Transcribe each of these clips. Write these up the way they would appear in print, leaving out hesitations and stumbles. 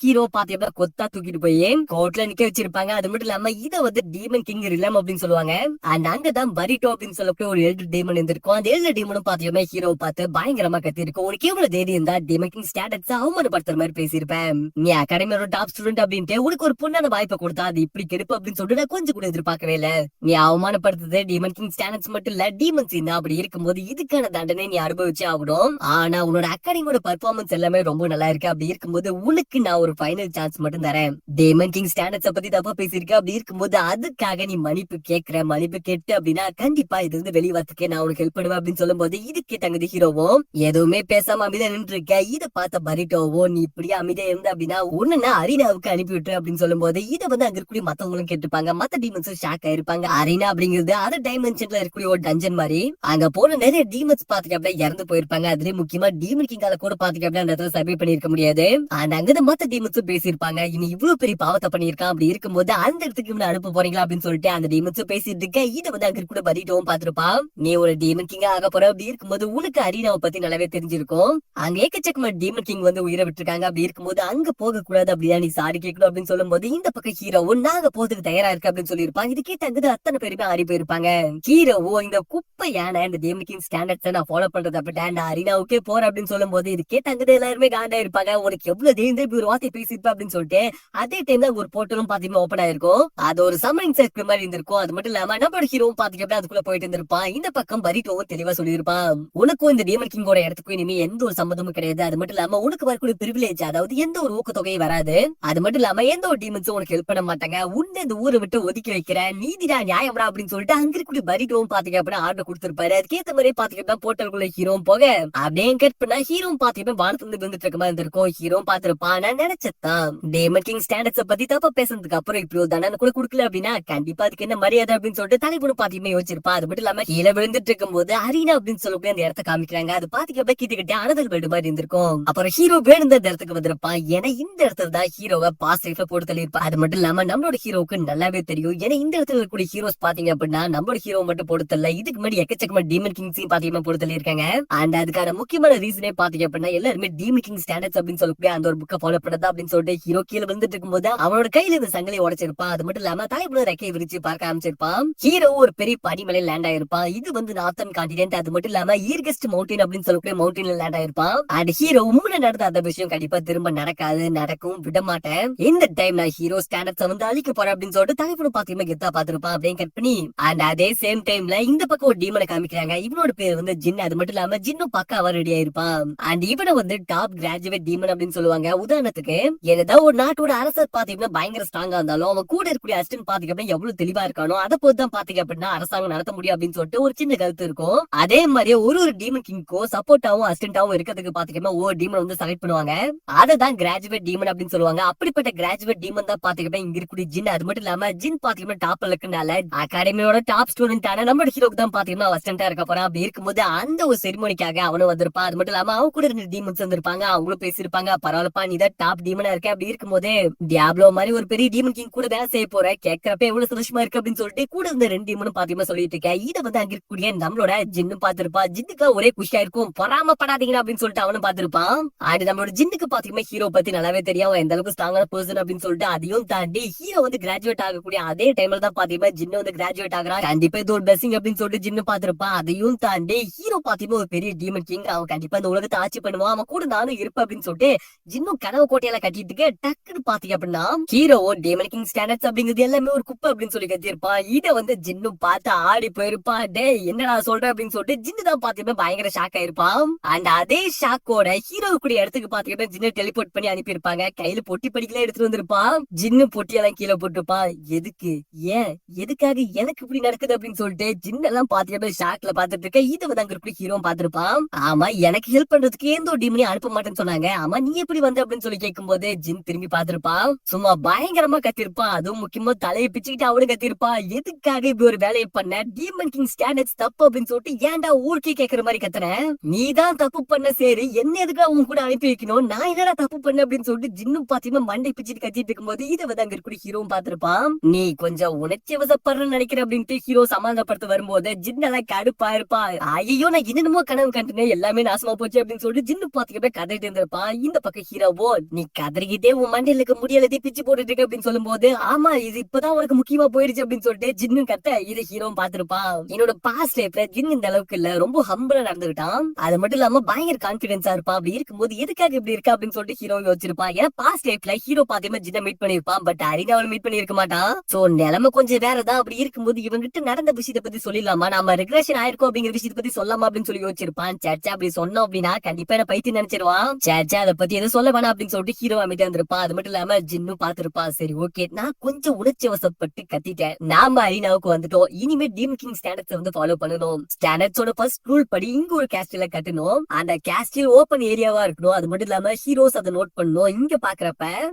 Hero பாத்தீங்கன்னா கொத்தா தூக்கிட்டு போய் கோர்ட்ல நிக்க வச்சிருப்பாங்க. அது மட்டும் இல்லாம இத வந்து டீமன் கிங் ரிலம் அப்படின்னு சொல்லுவாங்க. அண்ட் அங்கதான் பரிட்டோ அப்படின்னு சொல்லக்கூடிய ஒரு எல்டர் டீமன் இருந்திருக்கும். அந்த எல்டர் டீமனும் பாத்தீங்கன்னா ஹீரோ பார்த்து பயங்கரமா கத்தி இருக்கும். உனக்கு எவ்வளவு தைரியம் இருந்தா டீமன் கிங் ஸ்டேட்டஸ் அவமானப்படுத்துற மாதிரி பேசியிருப்பேன். நீ அகாடமியோட டாப் ஸ்டூடெண்ட் அப்படின்ட்டு உனக்கு ஒரு பொண்ணான வாய்ப்பை கொடுத்தா அது இப்படி கெடுப்பு அப்படின்னு சொல்லிட்டு நான் கொஞ்சம் கூட எதிர்பார்க்கவே இல்ல. நீ அவமானப்படுத்துறது டீமன் கிங் ஸ்டேட்டஸ் மட்டும் இல்ல, டீமன் சீன் அப்படி இருக்கும்போது இதுக்கான தண்டனை நீ அனுபவிச்சு ஆகணும். ஆனா உன்னோட அகாடமியோட பெர்ஃபார்மன்ஸ் எல்லாமே ரொம்ப நல்லா இருக்கு. அப்படி இருக்கும்போது உனக்கு நான் ஒரு ஃபைனல் சான்ஸ் மட்டும் தரேன். டேமன் கிங் ஸ்டாண்டர்ட்ஸ் பத்தி தப்பா பேசியிருக்க. அப்படி இருக்கும்போது அதுக்காக நீ மன்னிப்பு கேட்கிற. மன்னிப்பு கேட்டு அப்படின்னா கண்டிப்பா இது வந்து வெளிவரத்துக்கே நான் உனக்கு ஹெல்ப் பண்ணுவேன் அப்படின்னு சொல்லும் போது இதுக்கே தகுதி ஹீரோவும் எதுவுமே பேசாம அமைதியா நின்று இருக்க. இதை பார்த்த பரிட்டோவோ நீ இப்படியே அமைதியா இருந்த அப்படின்னா ஒண்ணுன்னா அரீனாவுக்கு அனுப்பி விட்டு அப்படின்னு சொல்லும் போது இதை வந்து அங்க இருக்கக்கூடிய மத்தவங்களும் கேட்டுப்பாங்க. மத்த டீமன்ஸும் ஷாக் ஆயிருப்பாங்க. அரீனா அப்படிங்கிறது அதர் டைமென்ஷன்ல இருக்கக்கூடிய ஒரு டஞ்சன் மாதிரி. அங்க போன நிறைய டீமன்ஸ் பாத்துக்க அப்படியே இறந்து போயிருப்பாங்க. அதுலயே முக்கியமா டீமன் கிங்கால கூட பாத்துக்க அப்படியே அந்த இடத்துல சர்வே பண்ணிருக்க முடியாது. அங்க மத்த டீமன்ஸும் பேசியிருப்பாங்க. இனி இவ்வளவு பெரிய பாவத்தை பண்ணிருக்கான். அப்படி இருக்கும்போது அந்த இடத்துக்கு இவனை அனுப்ப போறீங்களா அப்படின்னு சொல்லிட்டு அந்த டீமன்ஸும் பேசிட்டு இருக்க. இதை வந்து அங்க கூட பரிட்டோவும் பாத்துருப்பான். நீ ஒரு டீமன் கிங்கா ஆக போற. அப்படி இருக்கும்போது உனக்கு அரீனாவை பத்தி நல்லாவே தெரிஞ்சிருக்கும். அங்க ஏக்கச்சக்கமா டீமன் கிங் வந்து உயிரை விட்டுருக்காங்க. அப்படி இருக்கும்போது அங்க போக கூடாது அப்படின்னா நீ சாரி கேட்கணும் அப்படின்னு சொல்லும் போது இந்த பக்கம் ஹீரோவும் நாங்க போறதுக்கு தயாரா இருக்கு அப்படின்னு சொல்லியிருப்பாங்க. இது கேட்டு அத்தனை பேருமே ஆறி போயிருப்பாங்க. ஹீரோவோ இந்த குப்பையான இந்த டீமன் கிங் ஸ்டாண்டர்ட்ஸ் நான் ஃபாலோ பண்றது அப்படி அரீனாவுக்கே போற அப்படின்னு சொல்லும் போது இது கேட்டு எல்லாருமே காண்டா இருப்பாங்க. உனக்கு எவ்வளவு தைரியம் ஒரு வார்த்தை பேசிருப்பா அப்படின்னு சொல்லிட்டு அதே டைம்ல ஒரு போர்ட்டலும் பாத்தீங்கன்னா ஓபன் ஆயிருக்கும். அது ஒரு சம்மரிங் சர்க்கிள் மாதிரி இருந்திருக்கும். அது மட்டும் இல்லாம நம்மளோட ஹீரோவும் பாத்தீங்கன்னா அதுக்குள்ள போயிட்டு இருந்திருப்பான். இந்த பக்கம் பரிட்டோவும் தெளிவா சொல்லியிருப்பான். உனக்கும் இந்த டீமன் கிங்கோட இடத்துக்கும் இனிமே எந்த ஒரு சம்மந்தமும் கிடையாது. அது மட்டும் இல்லாம உனக்கு வரக்கூடிய பிரிவிலேஜ் அதாவது எந்த ஒரு ஊக்கத்தொகையும் வராது. அது மட்டும் இல்லாம எந்த ஒரு டீமன்ஸும் உனக்கு ஹெல்ப் பண்ண மாட்டாங்க. உன்னை இந்த ஊரை விட்டு ஒதுக்கி வைக்கிற நீதிடா நியாயம்டா அப்படின்னு சொல்லிட்டு அங்க இருக்கக்கூடிய பரிட்டோவும் பாத்தீங்க அப்படின்னா ஆர்டர் கொடுத்திருப்பாரு. அதுக்கேத்த மாதிரி பாத்தீங்கன்னா போர்ட்டலுக்குள்ள ஹீரோவும் போக அப்படியே கட் பண்ணா ஹீரோவும் பாத்தீங்கன்னா வானத்துல இருந்து விழுந்துட்டு இருக்க மாதிரி இருந்திருக்கும். ஹீரோவும் பாத்திருப்பான். நான் நினைச்சதான் டேமன் கிங் ஸ்டாண்டர்ட்ஸ் பத்தி தப்பா பேசுறதுக்கு அப்புறம் இப்படி ஒரு தண்டனை கூட கொடுக்கல அப்படின்னா கண்டிப்பா அதுக்கு என்ன மரியாதை அப்படின்னு சொல்லிட்டு தலைவனு பாத்தீங்கன்னா யோசிச்சிருப்பா. அது மட்டும் இல்லாம கீழே விழுந்துட்டு இருக்கும் போது அரீனா அப்படின்னு சொல்லக்கூடிய அந்த இடத்த காமிக்கிறாங்க. அது பாத்தீங்கன்னா கிட்ட அனதல் வீடு மாதிரி இருந்திருக்கும். அப்புறம் ஹீரோ வேணும் இந்த இடத்துக்கு வந்திருப்பான். ஏன்னா இந்த இடத்துல தான் ஹீரோவை பாஸ் லைஃப்ல போட்டு தள்ளியிருப்பா. அது மட்டும் இல்லாம நம்மளோட ஹீரோவுக்கு நல்லாவே தெரியும். ஏன்னா இந்த இடத்துல இருக்கக்கூடிய ஹீரோஸ் பாத்தீங்க அப்படின்னா நம்மளோட ஹீரோ மட்டும் போட்டு தள்ள இதுக்கு முன்னாடி எக்கச்சக்கமா டீமன் கிங்ஸையும் பாத்தீங்கன்னா போட்டு தள்ளி இருக்காங்க. அண்ட் அதுக்கான முக்கியமான ரீசனே பாத்தீங்க அப்படின்னா எல்லாருமே டீமன் கிங் ஸ்டாண்டர்ட்ஸ் அப்படின்னு சொல்லக்கூடிய அந்த ஒரு புக்கை ஃபாலோ பண்ணதா அப்படின்னு சொல்லிட்டு ஹீரோ கீழே வந்துட்டு இருக்கும்போது அவனோட கையில இந்த சங்கிலி உடைச்சிருப்பான். அது மட்டும் இல்லாம தலைப்புல ரெக்கையை விரிச்சு பார்க்க ஆரம்பிச்சிருப்பான். ஹீரோ ஒரு பெரிய பனிமலை லேண்ட் ஆயிருப்பான். இது வந்து நார்த்தன் கான்டினென்ட். அது மட்டும் இல்லாம ஈர்கஸ்ட் மவுண்டன் அப்படின்னு சொல்லக்கூடிய மவுண்டன்ல லேண்ட் ஆயிருப்பான். அண்ட் ஹீரோ முன்ன நடந்த அந்த விஷயம் கண்டிப்பா திரும்ப நடக்காது, நடக்கும் விட மாட்டேன். இந்த டைம் நான் ஹீரோ ஸ்டாண்டர்ட்ஸ் வந்து அழிக்க போறேன் அப்படின்னு சொல்லிட்டு தலைப்புல பாத்தீங்கன்னா கெத்தா பாத்திருப்பான் அப்படின்னு கட் பண்ணி. அண்ட் அதே சேம் டைம்ல இந்த பக்கம் ஒரு டீமனை காமிக்கிறாங்க. இவனோட பேர் வந்து ஜின். அது மட்டும் இல்லாம ஜின்னும் பக்கம் அவர் ரெடி ஆயிருப்பான். அண்ட் இவனை வந்து டாப் கிராஜுவேட் டீமன் அப்படின்னு சொல்லுவாங்க. உதாரணத்துக்கு என்னதான் ஒரு நாட்டோட அரசர் பாத்தீங்கன்னா பயங்கர ஸ்ட்ராங்கா இருந்தாலும் அவன் கூட இருக்கக்கூடிய அசிஸ்டன்ட் பாத்தீங்க அப்படின்னா எவ்வளவு தெளிவா இருக்கானோ அதை பொறுத்தான் பாத்தீங்க அப்படின்னா அரசாங்கம் நடத்த முடியும் அப்படின்னு சொல்லிட்டு ஒரு சின்ன கருத்து இருக்கும். அதே மாதிரியே ஒரு டீமன் கிங்க்கும் சப்போர்ட்டாவும் அசிஸ்டன்டாவும் இருக்கிறதுக்கு பாத்தீங்கன்னா ஒரு டீமன் வந்து செலக்ட் பண்ணுவாங்க. அதான் கிராஜுவேட் டீமன் அப்படின்னு சொல்லுவாங்க. அப்படிப்பட்ட கிராஜுவேட் டீமன் தான் பாத்தீங்கன்னா இங்க இருக்கக்கூடிய ஜின். அது மட்டும் இல்லாம ஜின் பாத்தீங்கன்னா டாப்ல இருக்கனால அகாடமியோட டாப் ஸ்டூடெண்ட் ஆன நம்ம ஹீரோக்கு தான் பாத்தீங்கன்னா அசிஸ்டன்டா இருக்க போறான். அப்படி இருக்கும்போது அந்த ஒரு செரிமோனிக்காக அவனும் வந்திருப்பான். அது மட்டும் இல்லாம அவன் கூட 2 டீமன்ஸ் வந்திருப்பாங்க. அவங்களும் பேசிருப்பாங்க. பரவாயில்லப்பா நீ தான் டாப் டீமனா இருக்க. அப்படி இருக்கும்போது டியாப்லோ மாதிரி ஒரு பெரிய டீமன் கிங் கூட வேலை செய்ய போற கேட்கறப்ப எவ்வளவு சந்தோஷமா இருக்கு அப்படின்னு சொல்லிட்டு கூட இருந்த 2 டீமனும் பாத்தீங்கன்னா சொல்லிட்டு இருக்கேன். இதை வந்து அங்க இருக்கக்கூடிய நம்மளோட ஜின்னு பாத்திருப்பா. ஜின்னுக்கு ஒரே குஷியா இருக்கும். பொறாமப்படாதீங்க அப்படின்னு சொல்லிட்டு அவனும் பாத்திருப்பான். அது நம்மளோட ஜின்னுக்கு பாத்தீங்கன்னா ஹீரோ பத்தி நல்லாவே தெரியும். எந்த அளவுக்கு ஸ்ட்ராங்கான பர்சன் அப்படின்னு சொல்லிட்டு அதையும் தாண்டி ஹீரோ வந்து கிராஜுவேட் ஆகக்கூடிய அதே டைம்ல தான் பாத்தீங்கன்னா ஜின்னு வந்து கிராஜுவேட் ஆகுறான். கண்டிப்பா இது ஒரு பிளஸிங் அப்படின்னு சொல்லிட்டு ஜின்னு பாத்திருப்பான். அதையும் தாண்டி ஹீரோ பாத்தீங்கன்னா ஒரு பெரிய டீமன் கிங். அவன் கண்டிப்பா இந்த உலகத்தை ஆட்சி பண்ணுவான். அவன் கூட நானும் இருப்பேன் அப்படின்னு சொல்லிட்டு ஜின்னும் கனவு கோட்டையில கட்டிட்டு டக்குன்னு பாத்தீங்க அப்படின்னா ஹீரோ டீமன் கிங் ஸ்டாண்டர்ட்ஸ் அப்படிங்கிறது எல்லாமே ஒரு குப்பை அப்படின்னு சொல்லி கத்திருப்பான். இதை வந்து ஜின்னும் பார்த்து ஆடி போயிருப்பான். டே என்னடா சொல்ற அப்படின்னு சொல்லிட்டு ஜின்னு தான் பாத்தீங்கன்னா பயங்கர ஷாக் ஆயிருப்பான். அண்ட் அதே ஷாக்கோட ஹீரோ கூடிய இடத்துக்கு பாத்தீங்கன்னா ஜின்னு டெலிபோர்ட் பண்ணி அனுப்பியிருப்பாங்க. கையில பொட்டி படிக்கல எடுத்துட்டு வந்திருப்பான். ஜின்னு பொட்டியெல்லாம் கீழே போட்டுருப்பான். எதுக்கு ஏன் எதுக்காக எனக்கு இப்படி நடக்குது அப்படின்னு சொல்லிட்டு ஜின்னெல்லாம் பாத்தீங்கன்னா ஷாக்ல பாத்துட்டு இருக்க. இதை வந்து அங்க இருக்க ஹீரோ பாத்திருப்பான். ஆமா எனக்கு ஹெல்ப் பண்றதுக்கு எந்த ஒரு டீமனையும் அனுப்ப மாட்டேன்னு சொன்னாங்க. ஆமா நீ எப்படி வந்து அப்படின்னு சொல்லி கேட்கும் போது ஜின் திரும்பி பாத்திருப்பான். சும்மா பயங்கரமா கத்திருப்பான். அதுவும் முக்கியமா தலையை பிச்சுக்கிட்டு அவனு கத்திருப்பான். எதுக்காக இப்படி ஒரு வேலையை பண்ண? டீமன் கிங் ஸ்டாண்டர்ட்ஸ் தப்பு அப்படின்னு சொல்லிட்டு ஏன்டா ஊருக்கே கேக்குற மாதிரி கத்துன? நீதான் தப்பு பண்ண. சரி என்ன எதுக்காக உன் கூட அனுப்பி வைக்கணும்? நான் என்னடா தப்பு பண்ண அப்படின்னு சொல்லிட்டு ஜின்னும் பாத்தீங்கன்னா மண்டை பிச்சுட்டு கத்திட்டு இருக்கும்போது இதை வந்து அங்க இருக்கக்கூடிய ஹீரோவும் பாத்திருப்பான். நீ கொஞ்சம் உணர்ச்சி வசப்படுறன்னு நினைக்கிற அப்படின்ட்டு ஹீரோ சமாதானப்படுத்த வரும்போது ஜின்னெல்லாம் கடுப்பா இருப்பா. ஐயோ நான் என்னென்னமோ கனவு கண்டுனேன் எல்லாமே நாசமா போச்சு அப்படின்னு சொல்லிட்டு ஜின்னு பாத்தீங்கன்னா கதைட்டு இருந்திருப்பான். இந்த பக்கம் ஹீரோவோ நீ கதறிக்கிட்டே உன் மண்டையில இருக்க முடியல பிச்சு போட்டுட்டு இருக்க அப்படின்னு சொல்லும் போது, ஆமா இது இப்பதான் உனக்கு முக்கியமா போயிருச்சு அப்படின்னு சொல்லிட்டு ஜின்னு கத்த இதை ஹீரோ பாத்துருப்பான். என்னோட பாஸ்ட் லைஃப்ல ஜின் இந்த அளவுக்கு இல்ல, ரொம்ப ஹம்பிளா நடந்துகிட்டான். அது மட்டும் இல்லாம பயங்கர கான்பிடன்ஸா இருப்பான். அப்படி இருக்கும்போது எதுக்காக இப்படி இருக்கா அப்படின்னு சொல்லிட்டு ஹீரோ யோசிச்சிருப்பான். ஏன்னா பாஸ்ட் லைஃப்ல ஹீரோ பாத்தீங்கன்னா ஜின்ன மீட் பண்ணிருப்பான், பட் அரினாவை மீட் பண்ணி இருக்க மாட்டான். சோ நிலைமை கொஞ்சம் வேறதான். அப்படி இருக்கும்போது இவங்கிட்ட நடந்த விஷயத்தை பத்தி சொல்லிடலாமா, நம்ம ரெக்ரேஷன் ஆயிருக்கோம் அப்படிங்கிற விஷயத்தை பத்தி சொல்லாமா அப்படின்னு சொல்லி யோசிச்சிருப்பான். சேச்சா அப்படி சொன்னோம் அப்படின்னா கண்டிப்பா என்ன பைத்தியம் நினைச்சிருவான். சேச்சா அதை பத்தி எதுவும் சொல்ல வேணாம் அப்படின்னு சொல்லிட்டு ஹீரோ அமைதியா இருந்திருப்பான். அது மட்டும் இல்லாம ஜின்னும் பாத்துருப்பா. சரி ஓகே, நான் கொஞ்சம் உணர்ச்சி வசப்பட்டு கத்திட்டேன். நாம அரினாவுக்கு வந்துட்டோம். இனிமே டீமன் கிங் ஸ்டாண்டர்ட்ஸ் வந்து ஃபாலோ பண்ணணும். ஸ்டாண்டர்ட்ஸோட ஃபர்ஸ்ட் ரூல் படி இங்க ஒரு கேஸ்டில கட்டணும். அந்த கேஸ்டில் ஓபன் ஏரியாவா இருக்கணும். அது மட்டும் இல்லாம ஹீரோஸ் அதை நோட் பண்ணணும். இங்க பாக்குறப்ப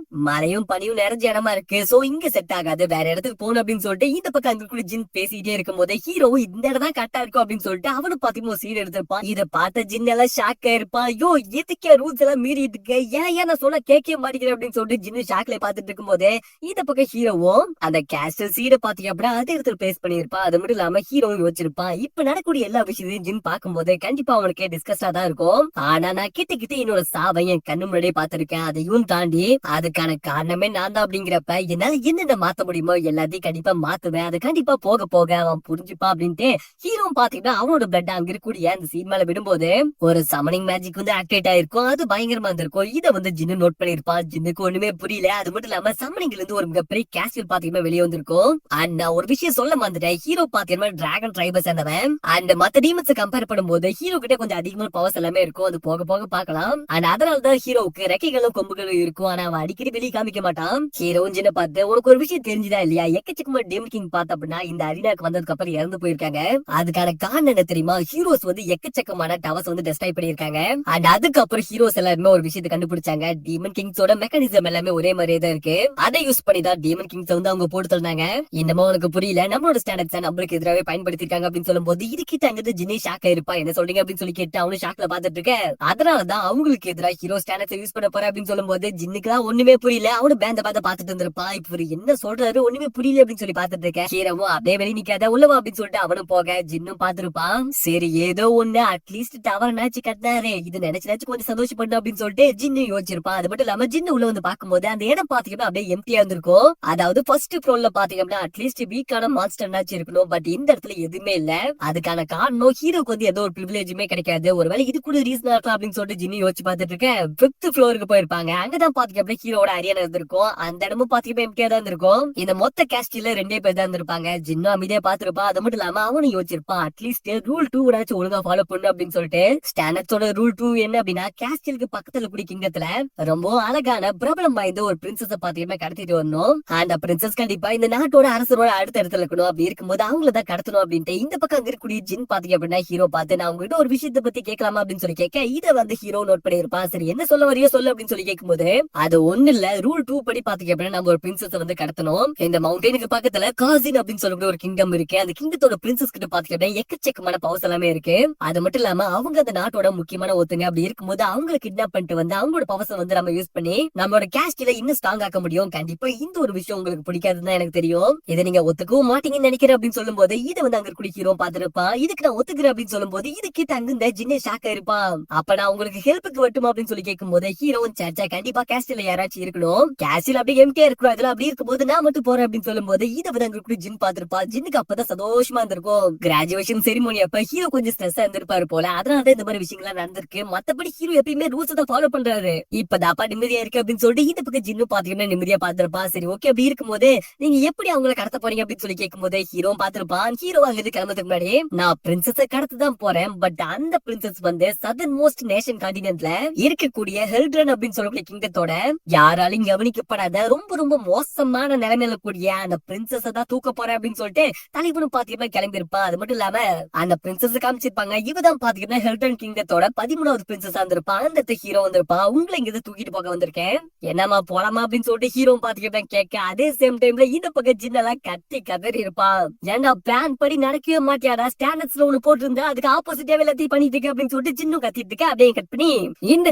மழையும் பனியும் நிறைஞ்ச இடமா இருக்கு. சோ இங்க செட் ஆகாது, வேற இடத்துக்கு போகணும் அப்படின்னு சொல்லிட்டு இந்த பக்கம் அங்க கூட ஜின் பேசிட்டே இருக்கும் போது ஹீரோ இந்த இடம் தான் கரெக்டா இருக்கும் அப்படின்னு சொல்லிட்டு அவனு பாத்தீங்கன்னா சீட் எடுத்திருப்பான். இதை பார்த்த ஜின் எல்லாம் ஷாக் ஆயிருப்பான். ஐயோ எதுக்கே ரூல்ஸ் எல்லாம் மீறிட்டு இருக்க, ஏன் நான் சொன்னா கேட்க மாட்டேங்கிறேன் அப்படின்னு சொல்லிட்டு ஜின்னு ஷாக்ல பாத்துட்டு இருக்கும் போதே இந்த பக்கம் ஹீரோவும் அந்த கேஸ்டல் சீடை பாத்தீங்க அப்படின்னா அதே இடத்துல பேஸ் பண்ணிருப்பான். அது மட்டும் இல்லாம ஹீரோவும் வச்சிருப்பான். இப்ப நடக்கூடிய எல்லா விஷயத்தையும் ஜின் பார்க்கும்போது கண்டிப்பா அவனுக்கு டிஸ்கஸ்டா தான் இருக்கும். ஆனா நான் கிட்ட என்னோட சாவை என் கண்ணு முன்னாடியே பாத்திருக்கேன். அதையும் தாண்டி அதுக்கான காரணமே நான் தான் அப்படிங்கிறப்ப என்னால என்னென்ன மாத்த முடியுமோ எல்லாத்தையும் கண்டிப்பா மாத்துவேன். அது கண்டிப்பா போக போக அவன் புரிஞ்சுப்பா அப்படின்ட்டு ஹீரோ பாத்தீங்கன்னா அவனோட பிளட் அங்க இருக்கக்கூடிய அந்த சீன் மேல விடும்போது ஒரு சமனிங் மேஜிக் வந்து ஆக்டிவேட் ஆயிருக்கும். அது பயங்கரமா இருந்திருக்கும். இதை வந்து ஜின்னு நோட் பண்ணிருப்பான். ஜின்னுக்கு ஒண்ணுமே புரியல. அது மட்டும் இல்லாம சமனிங்ல இருந்து ஒரு மிகப்பெரிய கேஸ்டில் பாத்தீங்கன்னா வெளியே வந்திருக்கும். அண்ட் நான் ஒரு விஷயம் சொல்ல மாட்டேன், ஹீரோ பாத்தீங்கன்னா டிராகன் ட்ரைபை சேர்ந்தவன். அண்ட் மத்த டீமன்ஸ் கம்பேர் பண்ணும்போது ஹீரோ கிட்ட கொஞ்சம் அதிகமான பவர்ஸ் எல்லாமே இருக்கும். அது போக போக பாக்கலாம். அண்ட் அதனாலதான் ஹீரோவுக்கு ரெக்கைகளும் கொம்புகளும் இருக்கும். ஆனா அவன் அடிக்கடி வெளியே காமிக்க மாட்டான். ஹீரோ ஜின்ன பார்த்து உனக்கு ஒரு விஷயம் தெரிஞ்சுதா இல்லையா, எக்கச்சக்கமா டீமன் கிங் பார்த்த அப்படின்னா இந்த அரினாக்கு வந்ததுக்கு அப்புறம் இறந்து போயிருக்காங்க. அதுக்கான காரணம் என்ன தெரியுமா, ஹீரோஸ் வந்து எக்கச்சக்கமான டவர்ஸ் வந்து டெஸ்ட்ராய் பண்ணிருக்காங்க. அண்ட் அதுக்கப்புறம் ஹீரோஸ் எல்லாருமே ஒரு விஷயத்தை கண்டுபிடிச்சாங்க. டீமன் கிங்ஸோட மெக்கானிசம் எல்லாமே ஒரே மாதிரியே தான் இருக்கு. அதை யூஸ் பண்ணி தான் டீமன் கிங்ஸ் வந்து அவங்க போட்டு தந்தாங்க. இன்னமும் உனக்கு புரியல, நம்மளோட ஸ்டாண்டர்ட்ஸ் நம்மளுக்கு எதிராகவே பயன்படுத்திருக்காங்க அப்படின்னு சொல்லும் போது இதுக்கிட்ட அங்கிருந்து ஜின்னி ஷாக் ஆயிருப்பா. என்ன சொல்றீங்க அப்படின்னு சொல்லி கேட்டு அவனு ஷாக்ல பாத்துட்டு இருக்க. அதனாலதான் அவங்களுக்கு எதிராக ஹீரோ ஸ்டாண்டர்ட்ஸ் யூஸ் பண்ண போற அப்படின்னு சொல்லும் போது ஜின்னுக்கு தான் ஒண்ணுமே புரியல. அவனு பேந்த பாத்துட்டு இருந்திருப்பான். இப்ப என்ன சொல்றாரு ஒண்ணுமே புரியல அப்படின்னு சொல்லி பாத்துட்டு இருக்கேன். ஹீரோவும் அப்படியே வெளியே நிக்காத உள்ளவா அப்படின்னு சொல்லிட்டு அவனும் போக ஜின்னும் பாத்துருப்பான். சரி ஏதோ ஒண்ணு அட்லீஸ்ட் டவர் நாச்சு கட்டினாரு, இது நினைச்சு கொஞ்சம் சந்தோஷப்படும் அப்படின்னு சொல்லிட்டு ஜின்னு யோசிச்சிருப்பான். அது மட்டும் இல்லாம ஜின்னு உள்ள வந்து பாக்கும்போது அந்த இடம் பாத்தீங்கன்னா அப்படியே எம்டியா இருந்திருக்கும். அதாவது ஃபர்ஸ்ட் ஃப்ளோர்ல பாத்தீங்கன்னா அட்லீஸ்ட் வீக்கான மான்ஸ்டர்னாச்சும் இருக்கணும். பட் இந்த இடத்துல எதுவுமே இல்ல. அதுக்கான காரணம் ஹீரோக்கு வந்து ஏதோ ஒரு பிரிவிலேஜுமே கிடைக்காது. ஒருவேளை இது கூட ரீசனா இருக்கலாம் அப்படின்னு சொல்லிட்டு ஜின்னு யோசிச்சு பாத்துட்டு இருக்கேன். 5th ஃப்ளோருக்கு போயிருப்பாங்க. அங்கதான் பாத்தீங்க அப்படியே ஹீரோட அரியானா இருந்திருக்கும். அந்த இடமும் பாத்தீங்கன்னா எம்டியா தான் இருந்திருக்கும். இந்த மொத்த கேஸ்டில 2 பேர் தான் இருந்திருப்பாங்க. ஜின்னு அமைதியா பாத்துருப்பான். அது மட்டும் இல்லாம அவனும் யோசிச்சிருப்பான், அட்லீஸ்ட் ரூல் 2 ஒழுங்கா ஃபாலோ பண்ணு அப்படின்னு சொல்லிட்டு. ஸ்டாண்டர்ட்ஸோட ரூல் 2 என்ன அப்படின்னா கேஸ்டிலுக்கு பக்கத்துல கூடிய கிங்டத்துல ரொம்ப அழகான பிரபலம் வாய்ந்த ஒரு பிரின்சஸ பாத்தீங்கன்னா கடத்திட்டு வரணும். அந்த பிரின்சஸ் கண்டிப்பா இந்த நாட்டோட அரசரோட அடுத்த இடத்துல இருக்கணும். அப்படி இருக்கும்போது அவங்களதான் கடத்தணும் அப்படின்ட்டு இந்த பக்கம் அங்க இருக்கக்கூடிய ஜின் பாத்தீங்க அப்படின்னா ஹீரோ பார்த்து நான் உங்ககிட்ட ஒரு விஷயத்தை பத்தி கேட்கலாமா அப்படின்னு சொல்லி கேட்க இதை வந்து ஹீரோ நோட் பண்ணிருப்பான். சரி என்ன சொல்ல வரையோ சொல்லு அப்படின்னு சொல்லி கேட்கும்போது அது ஒண்ணு இல்ல, ரூல் 2 படி பாத்தீங்க அப்படின்னா நம்ம ஒரு பிரின்சஸ் வந்து கடத்தணும். இந்த மவுண்டனுக்கு பக்கத்துல காசின் அப்படின்னு சொல்லக்கூடிய ஒரு கிங்டம் இருக்கு. அந்த கிங்டத்தோட பிரின்சஸ் கிட்ட பாத்தீங்க அப்படின்னா எக்கச்சக்கமான பவர்ஸ் எல்லாமே இருக்கு. அது மட்டும் இல்லாம அவங்க அந்த நாட்டோட முக்கியமான ஒத்துங்க. அப்படி இருக்கும்போது அவங்களை கிட்னாப் பண்ணிட்டு வந்து அவங்களோட பவர்ஸ் வந்து நம்ம யூஸ் பண்ணி நம்மளோட கேஸ்ட்ல இன்னும் ஸ்ட்ராங் ஆக்க முடியும். கண்டிப்பா இந்த ஒரு விஷயம் உங்களுக்கு பிடிக்காதுன்னு எனக்கு தெரியும், இதை நீங்க ஒத்துக்கவும் மாட்டீங்கன்னு நினைக்கிறேன் அப்படின்னு சொல்லும் போது இதை வந்து அங்க கூடிய ஹீரோ பாத்துருப்பான். இதுக்கு நான் ஒத்துக்கிறேன் அப்படின்னு சொல்லும் போது இது கிட்ட அங்க இந்த ஜின்னே ஷாக்கா இருப்பான். அப்ப நான் உங்களுக்கு ஹெல்ப்புக்கு வட்டுமா அப்படின்னு சொல்லி கேட்கும் போது ஹீரோவும் சர்ச்சா கண்டிப்பா கேஸ்ட்ல யாராச்சும் இருக்கணும், கேஸ்டில் அப்படியே எம்டியா இருக்கணும், அதெல்லாம் அப்படி இருக்கும்போது நான் மட்டும் போறேன் அப்படின்னு சொல்லும் போது இதை வந்து அங்க கூடிய ஜின் பாத்துருப்பா. ஜின்னுக்கு அப்பதான் சந்தோஷமா இருந்திருக்கும். கிராஜுவேஷன் செரிமோனி அப்ப ஹீரோ கொஞ்சம் ஸ்ட்ரெஸ்ஸா இருந்திருப்பாரு போல. அதனாலதான் இந்த மாதிரி விஷயங்கள்லாம் நடந்திருக்கு. மத்தபடி ஹீரோ எப்பயுமே ரூல்ஸ் தான் ஃபாலோ பண்றாரு. இப்பதாப்பா நிம்மதியா இருக்கு அப்படின்னு சொல்லிட்டு இந்த பக்கம் ஜின்னு பாத்தீங்கன்னா நிம்மதியா பாத்துருப்பா. சரி ஓகே, அப்படி இருக்கும்போது நீங்க எப்படி அவங்களை கடத்த போறீங்க அப்படின்னு சொல்லி கேட்கும் போது ஹீரோ பாத்துருப்பான். ஹீரோ அங்கிருந்து கிளம்புறதுக்கு முன்னாடி நான் பிரின்சஸ கடத்த தான் போறேன், பட் அந்த பிரின்சஸ் வந்து சதர்ன் மோஸ்ட் நேஷன் கான்டினென்ட்ல இருக்கக்கூடிய ஹெல்ட்ரன் அப்படின்னு சொல்லக்கூடிய கிங்டத்தோட யாராலையும் கவனிக்கப்படாத ரொம்ப ரொம்ப மோசமான நிலைமையில கூடிய அந்த பிரின்சஸ தான் தூக்க போறேன் அப்படின்னு சொல்லிட்டு தலைவனும் பாத்தீங்கன்னா கிளம்பி இருப்பான். அது மட்டும் இல்லாம அந்த பிரின்சஸ் காமிச்சிருப்பாங்க. இவதான் பாத்தீங்கன்னா ஹெல்டன் கிங்டத்தோட 13வது பிரின்சஸா இருந்திருப்பான். அந்த ஹீரோ வந்திருப்பான். உங்களை இங்க தூக்கிட்டு போக வந்திருக்கேன், என்னமா போலாமா அப்படின்னு சொல்லிட்டு ஹீரோ பாத்தீங்கன்னா கேட்க அதே சேம் டைம்ல இந்த பக்கம் ஜின்னெல்லாம் கத்தி கதறி இருப்பான். ஏன்னா பிளான் படி நடக்கவே மாட்டியாடா, ஸ்டாண்டர்ட்ஸ்ல ஒண்ணு போட்டு இருந்தா அதுக்கு ஆப்போசிட்டாவே எல்லாத்தையும் பண்ணிட்டு இருக்கு அப்படின்னு சொல்லிட்டு ஜின்னும் கத்திட்டு இருக்க. அப்படியே கட் பண்ணி இந்த